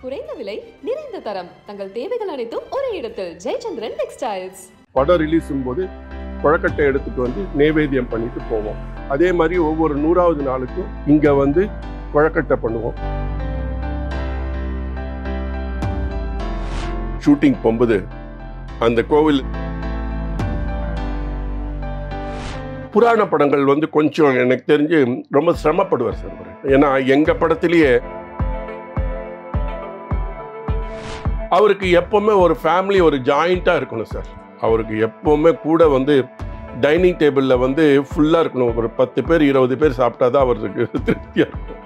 குறைந்த விலை நிறைந்த தரம் தங்கள் தேவைகள் அனைத்தும் ஒரே இடத்தில் ஜெயச்சந்திரன் டெக்ஸ்டைல்ஸ். படம் ரிலீஸும் போது கொழக்கட்டை எடுத்துட்டு வந்து நைவேத்தியம் பண்ணிட்டு போவோம். அதே மாதிரி ஒவ்வொரு 100வது நாளுக்கும் இங்க வந்து கொழக்கட்டை பண்ணுவோம். ஷூட்டிங் போகும்போது அந்த கோவில் புராண படங்கள் வந்து கொஞ்சம் எனக்கு தெரிஞ்சு ரொம்ப சிரமப்படுவார் சார். ஏன்னா எங்க படத்திலேயே அவருக்கு எப்பவுமே ஒரு ஃபேமிலி ஒரு ஜாயிண்டா இருக்கணும் சார். அவருக்கு எப்பவுமே கூட வந்து டைனிங் டேபிளில் வந்து ஃபுல்லாக இருக்கணும். ஒரு 10 பேர் 20 பேர் சாப்பிட்டா தான் அவருக்கு திருப்தியாக இருக்கும்.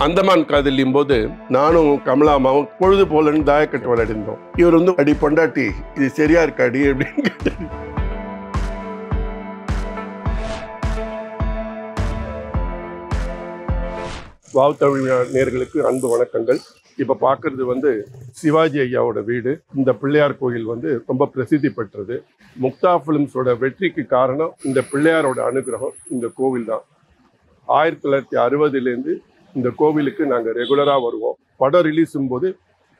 அந்தமான் காதலியும் போது நானும் கமலாமாவும் பொழுது போலன்னு தாயக்கட்டு விளையாடிருந்தோம். இவர் வந்து அடி பொண்டாட்டி இது சரியா இருக்காடி அப்படின்னு கேட்டாரு. வாவ் தமிழ் நேயர்களுக்கு அன்பு வணக்கங்கள். இப்போ பார்க்கறது வந்து சிவாஜி ஐயாவோட வீடு. இந்த பிள்ளையார் கோயில் வந்து ரொம்ப பிரசித்தி பெற்றது. முக்தா ஃபிலிம்ஸோட வெற்றிக்கு காரணம் இந்த பிள்ளையாரோட அனுகிரகம், இந்த கோவில் தான். 1960லேருந்து இந்த கோவிலுக்கு நாங்கள் ரெகுலராக வருவோம். படம் ரிலீஸும் போது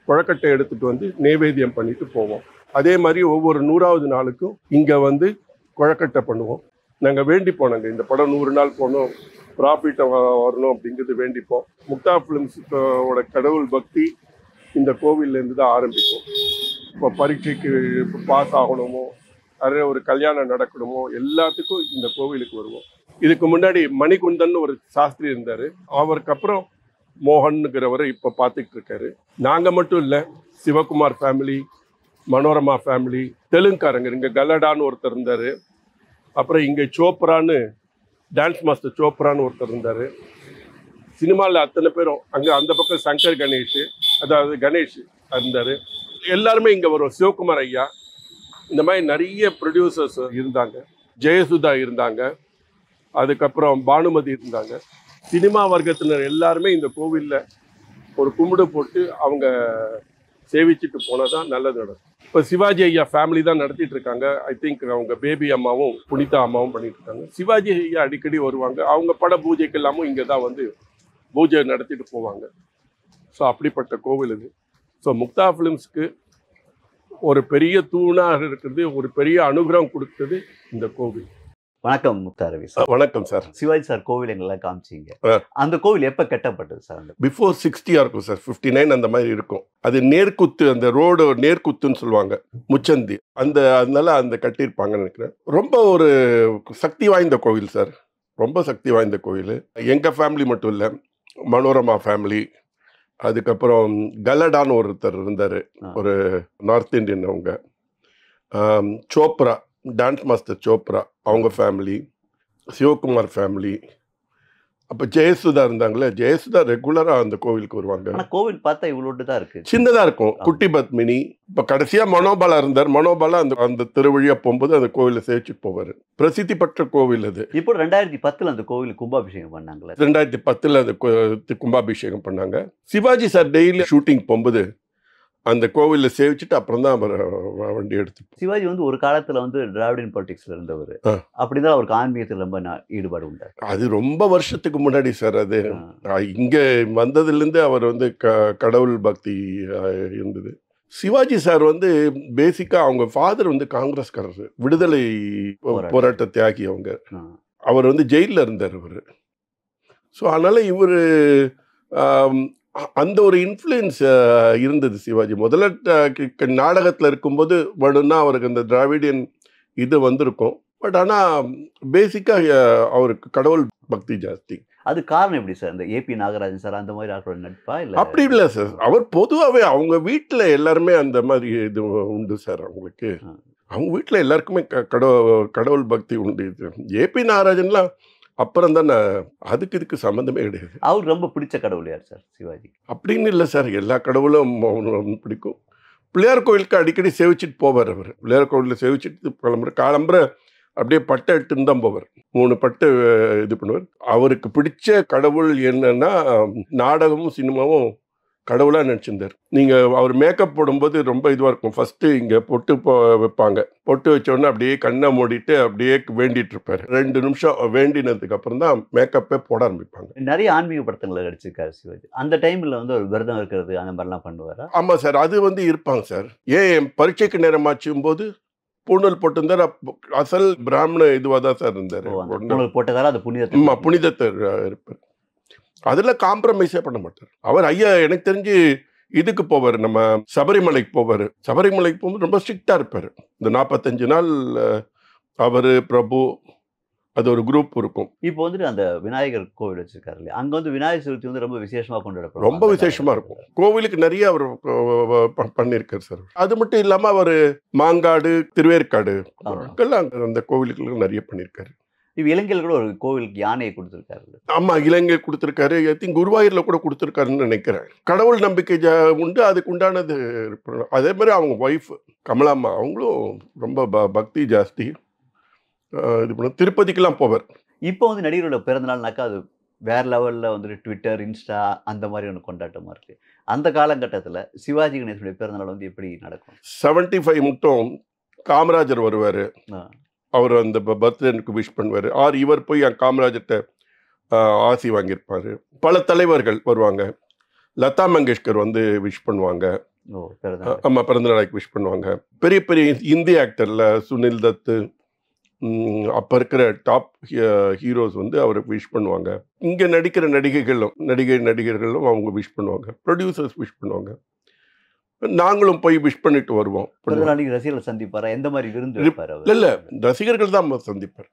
கொழக்கட்டை எடுத்துகிட்டு வந்து நைவேத்தியம் பண்ணிட்டு போவோம். அதே மாதிரி ஒவ்வொரு 100வது நாளுக்கும் இங்கே வந்து கொழக்கட்டை பண்ணுவோம். நாங்கள் வேண்டிப்போம், நாங்கள் இந்த படம் 100 நாள் போனோம், ப்ராஃபிட்டை வரணும் அப்படிங்கிறது வேண்டிப்போம். முக்தா ஃபிலிம்ஸோட கடவுள் பக்தி இந்த கோவில்லேருந்து தான் ஆரம்பிக்கும். இப்போ பரீட்சைக்கு பாஸ் ஆகணுமோ, நிறைய ஒரு கல்யாணம் நடக்கணுமோ, எல்லாத்துக்கும் இந்த கோவிலுக்கு வருவோம். இதுக்கு முன்னாடி மணிகுந்தன் ஒரு சாஸ்திரி இருந்தார். அவருக்கு அப்புறம் மோகன்கிறவரை இப்போ பார்த்துக்கிட்டு இருக்காரு. நாங்கள் மட்டும் இல்லை, சிவகுமார் ஃபேமிலி, மனோரமா ஃபேமிலி, தெலுங்காரங்க, இங்கே கல்லடான்னு ஒருத்தர் இருந்தார். அப்புறம் இங்கே சோப்ரான்னு டான்ஸ் மாஸ்டர் சோப்ரான்னு ஒருத்தர் இருந்தார். சினிமாவில் அத்தனை பேரும் அங்கே அந்த பக்கம் சங்கர் கணேஷ், அதாவது கணேஷ் இருந்தார். எல்லாருமே இங்கே வரும். சிவகுமார் ஐயா, இந்த மாதிரி நிறைய ப்ரொடியூசர்ஸ் இருந்தாங்க. ஜெயசுதா இருந்தாங்க, அதுக்கப்புறம் பானுமதி இருந்தாங்க. சினிமா வர்க்கத்தினர் எல்லாருமே இந்த கோவிலில் ஒரு கும்பிடு போட்டு அவங்க சேவிச்சுட்டு போனால் தான் நல்லது நடக்கும். இப்போ சிவாஜி ஐயா ஃபேமிலி தான் நடத்திட்டு இருக்காங்க. ஐ திங்க் அவங்க பேபி அம்மாவும் புனிதா அம்மாவும் பண்ணிட்டு இருக்காங்க. சிவாஜி ஐயா அடிக்கடி வருவாங்க. அவங்க பட பூஜைக்கு எல்லாமும் இங்கே தான் வந்து பூஜை நடத்திட்டு போவாங்க. ஸோ அப்படிப்பட்ட கோவில் இது. ஸோ முக்தா ஃபிலிம்ஸ்க்கு ஒரு பெரிய தூணாக இருக்கிறது, ஒரு பெரிய அனுகிரகம் கொடுத்தது இந்த கோவில். வணக்கம் முக்தா ரவி சார். வணக்கம் சார். சிவாஜி சார் கோவில் எங்கெல்லாம் காமிச்சிங்க. அந்த கோவில் எப்போ கட்டப்பட்டது சார்? பிஃபோர் 60 இருக்கும் சார், 59 அந்த மாதிரி இருக்கும். அது நேர்குத்து, அந்த ரோடு நேர்குத்துன்னு சொல்லுவாங்க, முச்சந்தி, அதனால அந்த கட்டியிருப்பாங்கன்னு நினைக்கிறேன். ரொம்ப ஒரு சக்தி வாய்ந்த கோவில் சார், ரொம்ப சக்தி வாய்ந்த கோவில். எங்கள் ஃபேமிலி மட்டும் இல்லை, மனோரமா ஃபேமிலி, அதுக்கப்புறம் கல்லடான்னு ஒருத்தர் இருந்தார், ஒரு நார்த் இந்தியன். அவங்க சோப்ரா, டான்ஸ் மாஸ்டர் சோப்ரா, அவங்க ஃபேமிலி, சிவகுமார் ஃபேமிலி, அப்போ ஜெயசுதா இருந்தாங்களே, ஜெயசுதா ரெகுலராக அந்த கோவிலுக்கு வருவாங்க. ஆனால் கோவில் பார்த்தா இவ்வளோட்டு தான் இருக்குது, சின்னதாக இருக்கும், குட்டி பத்மினி. இப்போ கடைசியாக மனோபாலா இருந்தார். மனோபாலா அந்த திருவழியாக போகும்போது அந்த கோவிலை சேவிச்சுட்டு போவார். பிரசித்தி பெற்ற கோவில் அது. இப்போ 2010 அந்த கோவில் கும்பாபிஷேகம் பண்ணாங்களே. 2010 அந்த கும்பாபிஷேகம் பண்ணாங்க. சிவாஜி சார் டெய்லி ஷூட்டிங் போகும்போது அந்த கோவிலில் சேவிச்சுட்டு அப்புறம் தான் அவர் வண்டி எடுத்து. சிவாஜி வந்து ஒரு காலத்தில் வந்து திராவிடன் பாலிடிக்ஸில் இருந்தவர். அப்படிதான் அவருக்கு ஆன்மீகத்தில் ரொம்ப ஈடுபாடு உண்டு. அது ரொம்ப வருஷத்துக்கு முன்னாடி சார். அது இங்கே வந்ததுலேருந்து அவர் வந்து கடவுள் பக்தி இருந்தது. சிவாஜி சார் வந்து பேசிக்காக அவங்க ஃபாதர் வந்து காங்கிரஸ்காரர், விடுதலை போராட்ட தியாகி. அவர் வந்து ஜெயிலில் இருந்தார் அவர். ஸோ அதனால் இவர் அந்த ஒரு இன்ஃப்ளூயன்ஸ் இருந்தது சிவாஜி. முதல்ல நாடகத்தில் இருக்கும்போது வேணும்னா அவருக்கு அந்த திராவிடியன் இது வந்திருக்கும். பட் ஆனால் பேசிக்காக அவருக்கு கடவுள் பக்தி ஜாஸ்தி. அது காரணம் எப்படி சார்? இந்த ஏபி நாகராஜன் சார் அந்த மாதிரி ஆட்களோட நட்பா இல்லை? அப்படி இல்லை சார். அவர் பொதுவாகவே அவங்க வீட்டில் எல்லாருமே அந்த மாதிரி இது உண்டு சார். அவங்களுக்கு அவங்க வீட்டில் எல்லாருக்குமே கடவுள் பக்தி உண்டு. ஏபி நாகராஜன்லாம் அப்புறம் தான், அதுக்கு இதுக்கு சம்மந்தமே கிடையாது. அவருக்கு ரொம்ப பிடிச்ச கடவுள் யார் சார் சிவாஜி? அப்படின்னு இல்லை சார், எல்லா கடவுளும் பிடிக்கும். பிள்ளையார் கோயிலுக்கு அடிக்கடி சேவிச்சுட்டு போவார் அவர். பிள்ளையார் கோயிலில் சேவிச்சுட்டு காலம்புற அப்படியே பட்டை எடுத்துன்னு தான் போவார். 3 பட்டு இது பண்ணுவார். அவருக்கு பிடிச்ச கடவுள் என்னன்னா நாடகமும் சினிமாவும் கடவுளாக நினச்சிருந்தார். நீங்கள் அவர் மேக்கப் போடும்போது ரொம்ப இதுவாக இருக்கும். ஃபஸ்ட்டு இங்கே பொட்டு வைப்பாங்க. பொட்டு வச்சோடனே அப்படியே கண்ணை மூடிட்டு அப்படியே வேண்டிட்டு இருப்பார். 2 நிமிஷம் வேண்டினதுக்கு அப்புறம் தான் மேக்கப்பே போட ஆரம்பிப்பாங்க. நிறைய ஆன்மீக படத்துல நடிச்சிருக்காரு சிவாஜி. அந்த டைம்ல வந்து ஒரு விரதம் இருக்கிறது அந்த மாதிரிலாம் பண்ணுவாரா? ஆமாம் சார், அது வந்து இருப்பாங்க சார். ஏன் பரீட்சைக்கு நேரமாச்சும் போது பூணூல் போட்டிருந்தார். அசல் பிராமண இதுவாக தான் சார் இருந்தார். போட்டதால அது புனிதத்தை இருப்பார். அதில் காம்ப்ரமைஸே பண்ண மாட்டார் அவர். ஐயா எனக்கு தெரிஞ்சு இதுக்கு போவார், நம்ம சபரிமலைக்கு போவார். சபரிமலைக்கு போகும்போது ரொம்ப ஸ்ட்ரிக்டாக இருப்பார். இந்த 45 நாள் அவர் பிரபு அது ஒரு குரூப் இருக்கும். இப்போ வந்துட்டு அந்த விநாயகர் கோவில் வச்சிருக்காரு இல்லையா, அங்கே வந்து விநாயகர் சதுர்த்தி வந்து ரொம்ப விசேஷமாக கொண்டாடப்படும். ரொம்ப விசேஷமாக இருக்கும். கோவிலுக்கு நிறைய அவர் பண்ணியிருக்காரு சார். அது மட்டும் இல்லாமல் அவர் மாங்காடு, திருவேற்காடு அந்த கோவிலுக்கு நிறைய பண்ணியிருக்காரு. இப்போ இலங்கையில் கூட ஒரு கோவிலுக்கு யானையை கொடுத்துருக்காரு. ஆமாம், இலங்கை கொடுத்துருக்காரு. ஐ திங்க் குருவாயூரில் கூட கொடுத்துருக்காருன்னு நினைக்கிறேன். கடவுள் நம்பிக்கை உண்டு, அதுக்கு உண்டானது. அதே மாதிரி அவங்க ஒய்ஃப் கமலாம்மா அவங்களும் ரொம்ப பக்தி ஜாஸ்தி. இது பண்ண திருப்பதிக்கெல்லாம் போவார். இப்போ வந்து நடிகரோட பிறந்தநாள்னாக்கா அது வேற லெவலில் வந்துட்டு ட்விட்டர், இன்ஸ்டா அந்த மாதிரி ஒன்று கொண்டாட்டமாக இருக்குது. அந்த காலகட்டத்தில் சிவாஜி கணேசனுடைய பிறந்தநாள் வந்து எப்படி நடக்கும்? 75 மட்டும் காமராஜர் வருவார். அவர் அந்த பர்த்டேனுக்கு விஷ் பண்ணுவார். ஆர் இவர் போய் காமராஜர்கிட்ட ஆசி வாங்கியிருப்பார். பல தலைவர்கள் வருவாங்க. லதா மங்கேஷ்கர் வந்து விஷ் பண்ணுவாங்க. ஆமாம், பிறந்தநாளைக்கு விஷ் பண்ணுவாங்க. பெரிய பெரிய இந்தி ஆக்டரில் சுனில் தத்து, அப்போ இருக்கிற டாப் ஹீரோஸ் வந்து அவருக்கு விஷ் பண்ணுவாங்க. இங்கே நடிக்கிற நடிகர்களும் அவங்க விஷ் பண்ணுவாங்க. ப்ரொடியூசர்ஸ் விஷ் பண்ணுவாங்க. நாங்களும் போய் விஷ் பண்ணிட்டு வருவோம். ரசிகர்கள் சந்திப்பாரா? எந்த மாதிரி விருந்து? இல்லை, ரசிகர்கள் தான் சந்திப்பார்.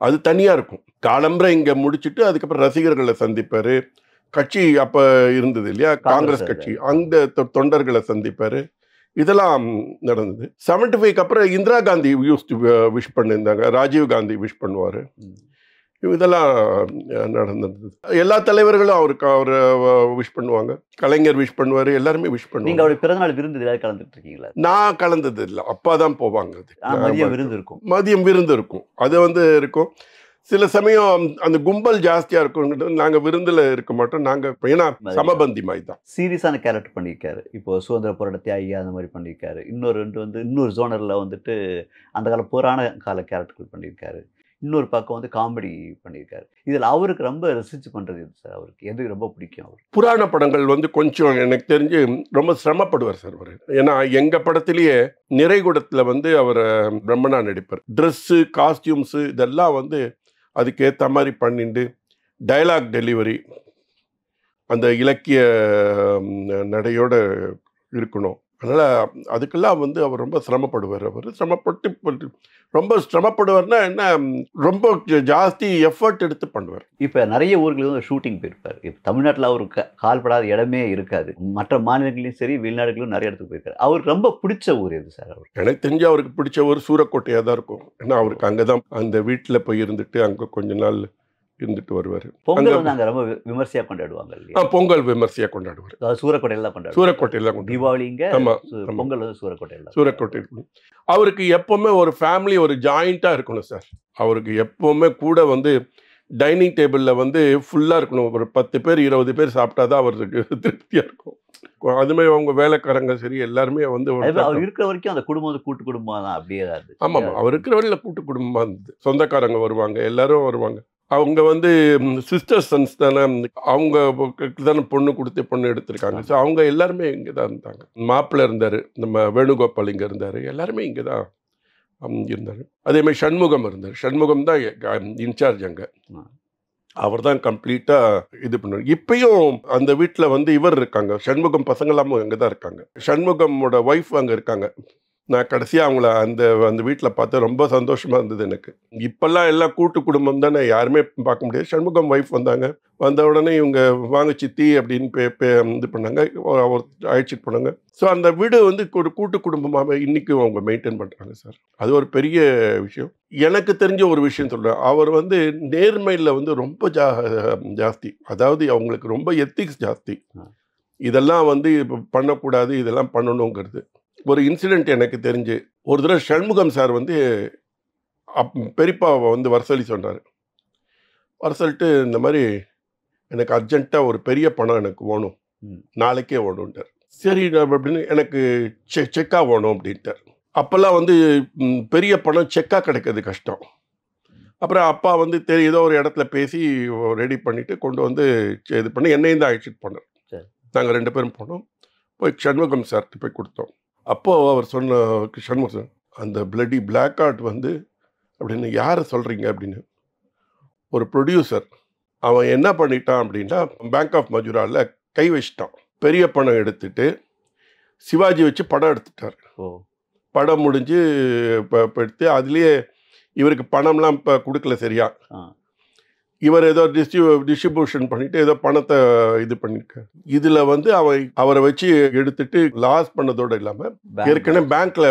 அது தனியாக இருக்கும். காலம்பரை இங்கே முடிச்சுட்டு அதுக்கப்புறம் ரசிகர்களை சந்திப்பார். கட்சி அப்போ இருந்தது இல்லையா, காங்கிரஸ் கட்சி, அந்த தொண்டர்களை சந்திப்பார். இதெல்லாம் நடந்தது. 75க்கு அப்புறம் இந்திரா காந்தி விஷ் பண்ணியிருந்தாங்க. ராஜீவ் காந்தி விஷ் பண்ணுவார். இதெல்லாம் நடந்தது. எல்லா தலைவர்களும் அவரை விஷ் பண்ணுவாங்க. கலைஞர் விஷ் பண்ணுவார். எல்லாருமே விஷ் பண்ணுவாங்க. நீங்கள் அவருடைய பிறந்தநாள் விருந்து ஏதாவது கலந்துட்டு இருக்கீங்களா? நான் கலந்தது இல்லை. அப்பா தான் போவாங்க. மதியம் விருந்து இருக்கும். மதியம் விருந்து இருக்கும். அது வந்து இருக்கும். சில சமயம் அந்த கும்பல் ஜாஸ்தியாக இருக்கும். நாங்கள் விருந்தில் இருக்க மாட்டோம். நாங்கள் ஏன்னா சமபந்தி மாதிரி தான். சீரியஸான கேரக்டர் பண்ணியிருக்காரு. இப்போ சுதந்திர போராட்ட தியாகி அந்த மாதிரி பண்ணியிருக்காரு. இன்னொரு ஜோனரில் வந்துட்டு அந்த கால புராண கால கேரக்டர்கள் பண்ணியிருக்காரு. இன்னொரு பக்கம் வந்து காமெடி பண்ணியிருக்காரு. இதில் அவருக்கு ரொம்ப ரசிச்சு பண்ணுறது எது சார்? அவருக்கு எது ரொம்ப பிடிக்கும்? அவர் புராண படங்கள் வந்து கொஞ்சம் எனக்கு தெரிஞ்சு ரொம்ப சிரமப்படுவார் சார் அவர். ஏன்னா எங்கள் படத்திலேயே நிறைகுடத்தில் வந்து அவர் பிரம்மனா நடிப்பார். ட்ரெஸ்ஸு, காஸ்டியூம்ஸு இதெல்லாம் வந்து அதுக்கேற்ற மாதிரி பண்ணிட்டு டயலாக் டெலிவரி அந்த இலக்கிய நடையோடு இருக்கணும். அதனால் அதுக்கெல்லாம் வந்து அவர் ரொம்ப சிரமப்படுவார். அவர் ரொம்ப சிரமப்படுவார்னா என்ன, ரொம்ப ஜாஸ்தி எஃபர்ட் எடுத்து பண்ணுவார். இப்போ நிறைய ஊர்களுக்கு வந்து ஷூட்டிங் போயிருப்பார். இப்போ தமிழ்நாட்டில் அவருக்கு கால்படாத இடமே இருக்காது. மற்ற மாநிலங்களையும் சரி, வெளிநாடுகளும் நிறைய இடத்துக்கு போயிருக்காரு. அவருக்கு ரொம்ப பிடிச்ச ஊர் எது சார்? அவர் எனக்கு தெரிஞ்சு அவருக்கு பிடிச்ச ஊர் சூரக்கோட்டையாக தான் இருக்கும். ஏன்னா அவருக்கு அங்கே தான் அந்த வீட்டில் போய் இருந்துட்டு அங்கே கொஞ்ச நாள் இருந்துட்டு வருவார். பொங்கல் வந்து அங்கே ரொம்ப விமர்சையாக கொண்டாடுவாங்க இல்லையா? பொங்கல் விமர்சையாக கொண்டாடுவார். சூரக்கோட்டையில் தான் கொண்டாடுவார். சூரக்கோட்டையில் தான் தீபாவளி இங்கே. ஆமாம், பொங்கல் வந்து சூரக்கோட்டையில். சூரக்கோட்டை. அவருக்கு எப்போவுமே ஒரு ஃபேமிலி ஒரு ஜாயிண்ட்டாக இருக்கணும் சார். அவருக்கு எப்போவுமே கூட வந்து டைனிங் டேபிளில் வந்து ஃபுல்லாக இருக்கணும். ஒரு 10 பேர் 20 பேர் சாப்பிட்டா தான் அவருக்கு திருப்தியாக இருக்கும். அதுமாதிரி அவங்க வேலைக்காரங்க சரி எல்லாருமே வந்து அவர் இருக்கிற வரைக்கும் அந்த குடும்பம் வந்து கூட்டு குடும்பம் தான் அப்படியே தான் இருந்துச்சு. ஆமாம், அவர் இருக்கிற வரையில் கூட்டு குடும்பமாக இருந்தது. சொந்தக்காரங்க வருவாங்க, எல்லாரும் வருவாங்க. அவங்க வந்து சிஸ்டர் சன்ஸ் தானே, அவங்க தானே பொண்ணு எடுத்திருக்காங்க. ஸோ அவங்க எல்லாருமே இங்கே தான் இருந்தாங்க. மாப்பிள்ளை இருந்தார், நம்ம வேணுகோபால் இங்கே இருந்தார், எல்லாருமே இங்கே தான் இருந்தார். அதேமாதிரி சண்முகம் இருந்தார். சண்முகம் தான் இன்சார்ஜ் அங்கே. அவர் தான் கம்ப்ளீட்டாக இது பண்ணுவார். இப்பயும் அந்த வீட்டில் வந்து இவர் இருக்காங்க, சண்முகம் பசங்களாமும் அங்கே தான் இருக்காங்க. சண்முகமோட ஒய்ஃப் அங்கே இருக்காங்க. நான் கடைசியாக அவங்கள அந்த வீட்டில் பார்த்தா ரொம்ப சந்தோஷமாக இருந்தது எனக்கு. இப்போல்லாம் எல்லாம் கூட்டு குடும்பம் தானே, யாருமே பார்க்க முடியாது. சண்முகம் ஒய்ஃப் வந்தாங்க. வந்த உடனே இவங்க வாங்க சித்தி அப்படின்னு இது பண்ணாங்க, அழைச்சிட்டு போனாங்க. ஸோ அந்த வீடு வந்து ஒரு கூட்டு குடும்பமாக இன்றைக்கும் அவங்க மெயின்டைன் பண்ணுறாங்க சார். அது ஒரு பெரிய விஷயம். எனக்கு தெரிஞ்ச ஒரு விஷயம் சொல்கிறேன். அவர் வந்து நேர்மையில் வந்து ரொம்ப ஜாஸ்தி. அதாவது அவங்களுக்கு ரொம்ப எத்திக்ஸ் ஜாஸ்தி. இதெல்லாம் வந்து இப்போ பண்ணக்கூடாது, இதெல்லாம் பண்ணணுங்கிறது. ஒரு இன்சிடெண்ட் எனக்கு தெரிஞ்சு, ஒரு தடவை சண்முகம் சார் வந்து பெரியப்பாவை வந்து வரசொல்லி சொன்னார். வரசொல்லிட்டு இந்த மாதிரி எனக்கு அர்ஜென்ட்டாக ஒரு பெரிய பணம் எனக்கு வேணும். நாளைக்கே வேணும்ட்டார். சரி அப்படின்னு எனக்கு செக்காக வேணும் அப்படின்ட்டார். அப்போல்லாம் வந்து பெரிய பணம் செக்காக கிடைக்கிறது கஷ்டம். அப்புறம் அப்பா வந்து ஏதோ ஒரு இடத்துல பேசி ரெடி பண்ணிவிட்டு கொண்டு வந்து இது பண்ணி என்னையும் தான் அழைச்சிட்டு போனார். நாங்கள் 2 பேரும் போனோம். போய் சண்முகம் சார்ட்டு போய் கொடுத்தோம். அப்போது அவர் சொன்ன சண்முகம் சார், அந்த பிளட்டி பிளாக் ஆர்ட் வந்து அப்படின்னு யாரை சொல்கிறீங்க அப்படின்னு. ஒரு ப்ரொடியூசர் அவன் என்ன பண்ணிட்டான் அப்படின்னா பேங்க் ஆஃப் மஜூராவில் கை வச்சிட்டான். பெரிய பணம் எடுத்துட்டு சிவாஜி வச்சு படம் எடுத்துட்டார். படம் முடிஞ்சு இப்போ எடுத்து அதுலேயே இவருக்கு பணம்லாம் இப்போ கொடுக்கல சரியா. இவர் ஏதோ டிஸ்ட்ரிபியூஷன் பண்ணிட்டு ஏதோ பணத்தை இது பண்ணியிருக்காரு. இதில் வந்து அவரை வச்சு எடுத்துட்டு லாஸ் பண்ணதோடு இல்லாமல் ஏற்கனவே பேங்க்கில்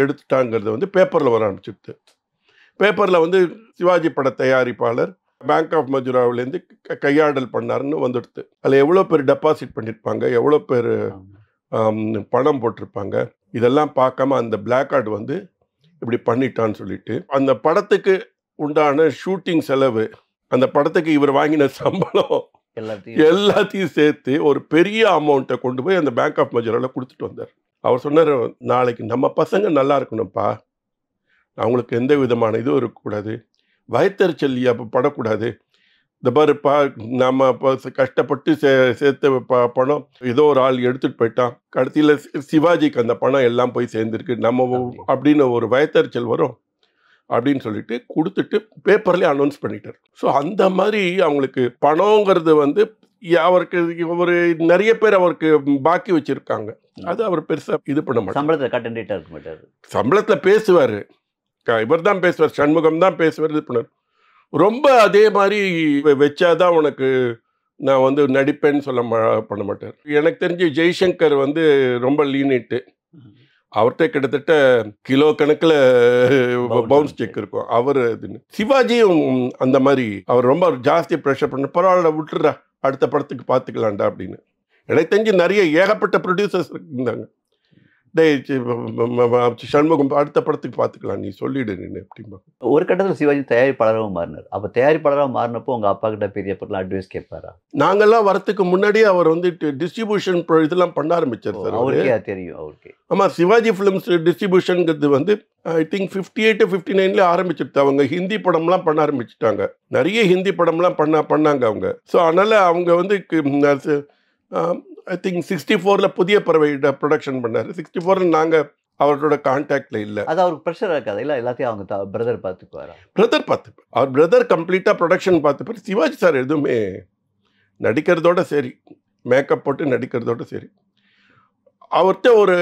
எடுத்துட்டாங்கிறது வந்து பேப்பரில் வர ஆரம்பிச்சிடுது. பேப்பரில் வந்து சிவாஜி பட தயாரிப்பாளர் பேங்க் ஆஃப் மஜூராவிலேருந்து கையாடல் பண்ணாருன்னு வந்துடுது. அதில் எவ்வளோ பேர் டெபாசிட் பண்ணியிருப்பாங்க, எவ்வளோ பேர் பணம் போட்டிருப்பாங்க, இதெல்லாம் பார்க்காம அந்த பிளாக் ஆர்ட் வந்து இப்படி பண்ணிட்டான்னு சொல்லிட்டு அந்த படத்துக்கு உண்டான ஷூட்டிங் செலவு, அந்த படத்துக்கு இவர் வாங்கின சம்பளம் எல்லாத்தையும் சேர்த்து ஒரு பெரிய அமௌண்ட்டை கொண்டு போய் அந்த பேங்க் ஆஃப் மஜூராவில் கொடுத்துட்டு வந்தார். அவர் சொன்னார், நாளைக்கு நம்ம பசங்க நல்லா இருக்கணும்ப்பா, அவங்களுக்கு எந்த விதமான இதுவும் இருக்கக்கூடாது, வயத்தறிச்சல் அப்போ படக்கூடாது. இந்த பாருப்பா, நம்ம இப்போ கஷ்டப்பட்டு சேர்த்த பணம் ஏதோ ஒரு ஆள் எடுத்துகிட்டு போயிட்டான், கடைசியில் சிவாஜிக்கு அந்த பணம் எல்லாம் போய் சேர்ந்துருக்கு, நம்ம அப்படின்னு ஒரு வயத்தறிச்சல் வரும் அப்படின்னு சொல்லிட்டு கொடுத்துட்டு பேப்பர்லேயே அனௌன்ஸ் பண்ணிட்டார். ஸோ அந்த மாதிரி அவங்களுக்கு பணங்கிறது வந்து அவருக்கு ஒரு நிறைய பேர் அவருக்கு பாக்கி வச்சுருக்காங்க. அது அவர் பெருசாக இது பண்ண மாட்டார். சம்பளத்தில் கட்டண்டிட்டாக இருக்க மாட்டார். சம்பளத்தில் பேசுவார், இவர் தான் பேசுவார், சண்முகம் தான் பேசுவார், இது பண்ணார். ரொம்ப அதே மாதிரி வச்சாதான் உனக்கு நான் வந்து நடிப்பேன்னு பண்ண மாட்டார். எனக்கு தெரிஞ்சு ஜெய்சங்கர் வந்து ரொம்ப லீனிட்டு. அவர்கிட்ட கிட்டத்தட்ட கிலோ கணக்கில் பவுன்ஸ் செக் இருக்கும். அவர் இதுன்னு சிவாஜியும் அந்த மாதிரி அவர் ரொம்ப ஜாஸ்தி ப்ரெஷர் பண்ண, பரவாயில்ல விட்டுறா, அடுத்த படத்துக்கு பார்த்துக்கலாண்டா அப்படின்னு. எனக்கு தெரிஞ்சு நிறைய ஏகப்பட்ட ப்ரொடியூசர்ஸ் இருந்தாங்க. சண்முகம் அடுத்த படத்துக்கு பார்த்துக்கலாம், நீ சொல்லிடு நின்று அப்படின்பா. ஒரு கட்டத்தில் சிவாஜி தயாரிப்பாளராகவும் மாறினார். அப்போ தயாரிப்பாளராக மாறினப்போ உங்கள் அப்பா கிட்ட பெரிய பொருள் அட்வைஸ் கேட்பாரா? நாங்கள்லாம் வரத்துக்கு முன்னாடியே அவர் வந்து டிஸ்ட்ரிபியூஷன் இதெல்லாம் பண்ண ஆரம்பிச்சார் சார். அவருக்கே தெரியும் அவருக்கு. ஆமாம், சிவாஜி ஃபிலிம்ஸ் டிஸ்ட்ரிபியூஷனுங்கிறது வந்து ஐ திங்க் 58 59 ஆரம்பிச்சிருச்சு. அவங்க ஹிந்தி படம்லாம் பண்ண ஆரம்பிச்சுட்டாங்க. நிறைய ஹிந்தி படம்லாம் பண்ணாங்க அவங்க. ஸோ அதனால் அவங்க வந்து ஐ திங்க் 64 புதிய பறவை ப்ரொடக்ஷன் பண்ணார். 64 நாங்கள் அவரோட கான்டாக்டில் இல்லை. அது அவருக்கு ப்ரெஷர் இருக்காது இல்லை? எல்லாத்தையும் அவங்க பிரதர் பார்த்துக்குவாரா? பிரதர் பார்த்துப்பார். அவர் பிரதர் கம்ப்ளீட்டாக ப்ரொடக்ஷன் பார்த்துப்பார். சிவாஜி சார் எதுவுமே நடிக்கிறதோட சரி, மேக்கப் போட்டு நடிக்கிறதோட சரி. அவர்கிட்ட ஒரு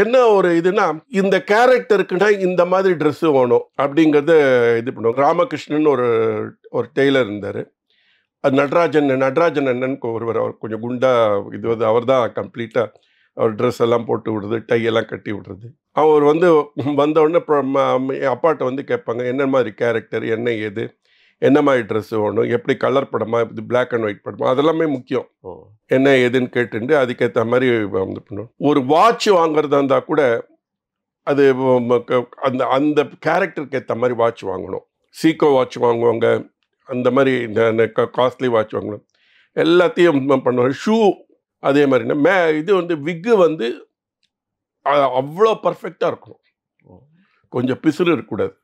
என்ன ஒரு இதுனா, இந்த கேரக்டருக்குன்னா இந்த மாதிரி ட்ரெஸ்ஸு வேணும் அப்படிங்கிறத இது பண்ணுவோம். ராமகிருஷ்ணன் ஒரு டெய்லர் இருந்தார். அது நடராஜன் அண்ணனுக்கு ஒருவர், அவர் கொஞ்சம் குண்டா இது வந்து அவர் தான் கம்ப்ளீட்டாக அவர் ட்ரெஸ் எல்லாம் போட்டு விடுறது, டையெல்லாம் கட்டி விடுறது. அவர் வந்து வந்தவுடனே அப்பாட்ட வந்து கேட்பாங்க, என்ன மாதிரி கேரக்டர், என்ன ஏது, என்ன மாதிரி ட்ரெஸ்ஸு வேணும், எப்படி கலர் படமா, இது பிளாக் அண்ட் ஒயிட் படமா, அதெல்லாமே முக்கியம். என்ன ஏதுன்னு கேட்டுட்டு அதுக்கேற்ற மாதிரி வந்து பண்ணுவோம். ஒரு வாட்ச் வாங்குறதா இருந்தால் கூட அது அந்த கேரக்டருக்கு ஏற்ற மாதிரி வாட்ச் வாங்கணும். சீக்கோ வாட்ச் வாங்குவாங்க, அந்த மாதிரி இந்த காஸ்ட்லி வாட்ச் வாங்கணும், எல்லாத்தையும் பண்ணுவாங்க. ஷூ அதே மாதிரி. இது வந்து விக்கு வந்து அவ்வளோ பர்ஃபெக்டாக இருக்கணும், கொஞ்சம் பிசுறு இருக்கக்கூடாது.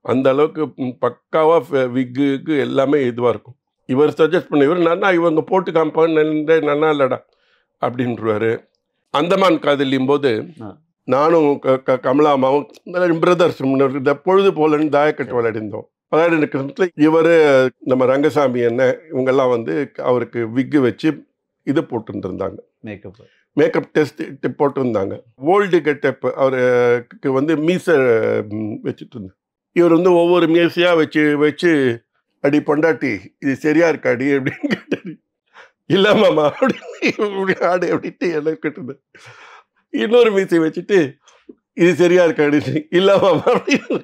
அந்த அளவுக்கு பக்காவாக விக்கு எல்லாமே இதுவாக இருக்கும். இவர் சஜஸ்ட் பண்ண, இவர் நல்லா இவங்க போட்டு காமிப்பான்னு நல்லா இல்லைடா அப்படின்றாரு. அந்தமான் காதலியும் போது நானும் கமலாமாவும் பிரதர்ஸ் இந்த பொழுது போலன்னு தாயக்கட்டு விளையாடிருந்தோம். விளையாடிருக்கிறதுல இவர் நம்ம ரங்கசாமி என்ன இவங்கெல்லாம் வந்து அவருக்கு விக்கு வச்சு இது போட்டுருந்தாங்க, மேக்கப் டெஸ்ட் போட்டுருந்தாங்க. ஓல்டு கெட்டப் அவருக்கு வந்து மீசை வச்சுட்டு இருந்தாங்க. இவர் வந்து ஒவ்வொரு மீசையாக வச்சு அடி பொண்டாட்டி இது சரியா இருக்காடி அப்படின்னு கேட்டாரு. இல்லை மாமா அப்படின்னு ஆடு அப்படின்ட்டு எனக்கு கேட்டது. இன்னொரு மீசை வச்சுட்டு இது சரியா இருக்காடி, இல்லை மாமா அப்படின்னு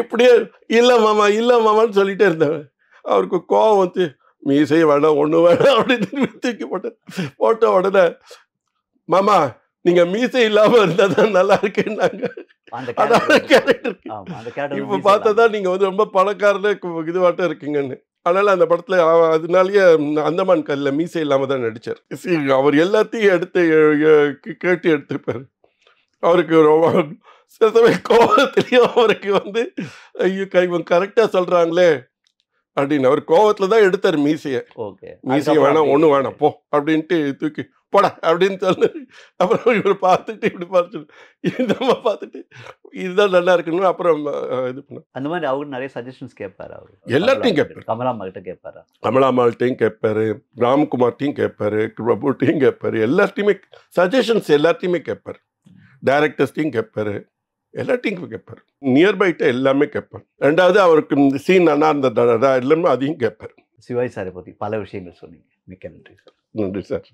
இப்படியே இல்லை மாமான்னு சொல்லிட்டே இருந்தாங்க. அவருக்கு கோவம் வந்து மீசை வேணாம் ஒன்று வேணாம் அப்படின்னு தூக்கி போட்ட உடனே, மாமா நீங்க மீசை இல்லாம இருந்தா தான் நல்லா இருக்குன்னாங்க. இப்ப பார்த்தாதான் நீங்க வந்து ரொம்ப பணக்காரன இதுவாட்டம் இருக்கீங்கன்னு. அதனால அந்த படத்துல அதனாலயே அந்தமான் கல்ல மீசை இல்லாம தான் நடிச்சார். அவர் எல்லாத்தையும் எடுத்து கேட்டு எடுத்திருப்பாரு. அவருக்கு சில சமயம் கோபத்திலையும் அவருக்கு வந்து ஐயோ இவங்க கரெக்டா சொல்றாங்களே அப்படின்னு அவர் கோவத்துல தான் எடுத்தார் மீசைய. மீசைய வேணாம் ஒண்ணு வேணாம் போ அப்படின்ட்டு தூக்கி போட அப்படின்னு சொல்லு. அப்புறம் இவர் பார்த்துட்டு இப்படி பார்த்துட்டு இந்த பார்த்துட்டு இதுதான் நல்லா இருக்குன்னு அப்புறம் இது பண்ண. அந்த மாதிரி அவரு நிறைய சஜஷன்ஸ் கேட்பாரு. அவர் எல்லாத்தையும் கேட்பாரு. கமலாம்மா கிட்ட கேட்பாரு, கமலாம்மாள்கிட்டையும் கேட்பாரு, ராம்குமார்ட்டையும் கேட்பாரு, பிரபுட்டையும் கேட்பாரு, எல்லாத்தையுமே சஜஷன்ஸ் எல்லாத்தையுமே கேட்பாரு. டைரக்டர்ஸ்டையும் கேட்பாரு, எல்லாத்தையும் கேட்பாரு. நியர்பைட்ட எல்லாமே கேட்பாரு. ரெண்டாவது அவருக்கு இந்த சீன் நல்லா இருந்ததா எல்லாமே அதையும் கேட்பாரு. சிவாஜி சாரை பற்றி பல விஷயங்கள் சொன்னீங்க. மிக்க நன்றி சார். நன்றி சார்.